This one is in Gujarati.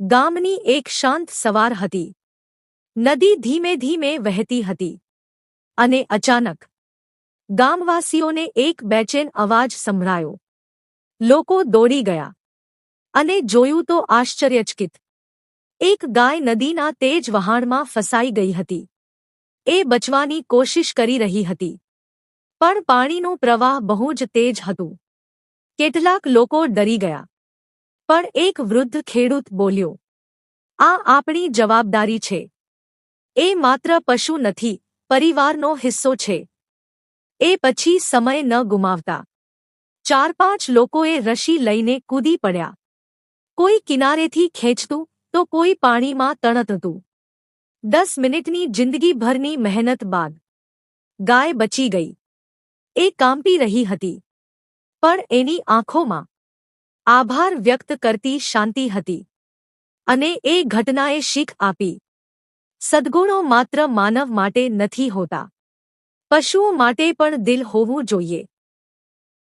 ગામની એક શાંત સવાર હતી. નદી ધીમે ધીમે વહેતી હતી અને અચાનક ગામવાસીઓને એક બેચેન અવાજ સંભળાયો. લોકો દોડી ગયા અને જોયું તો આશ્ચર્યચકિત. એક ગાય નદીના તેજ વહાણમાં ફસાઈ ગઈ હતી. એ બચવાની કોશિશ કરી રહી હતી, પણ પાણીનું પ્રવાહ બહુ જ તેજ હતું. કેટલાક લોકો ડરી ગયા, પણ એક વૃદ્ધ ખેડૂત બોલ્યો, "આ આપણી જવાબદારી છે. એ માત્ર પશુ નથી, પરિવારનો હિસ્સો છે." એ પછી સમય ન ગુમાવતા 4-5 લોકોએ રસી લઈને કૂદી પડ્યા. કોઈ કિનારેથી ખેંચતું તો કોઈ પાણીમાં તણતતું. 10 મિનિટની જિંદગીભરની મહેનત બાદ ગાય બચી ગઈ. એ કાંપી રહી હતી, પણ એની આંખોમાં આભાર વ્યક્ત કરતી શાંતિ હતી. અને એ ઘટનાએ શીખ આપી, સદ્ગુણો માત્ર માનવ માટે નથી હોતા, પશુઓ માટે પણ દિલ હોવું જોઈએ.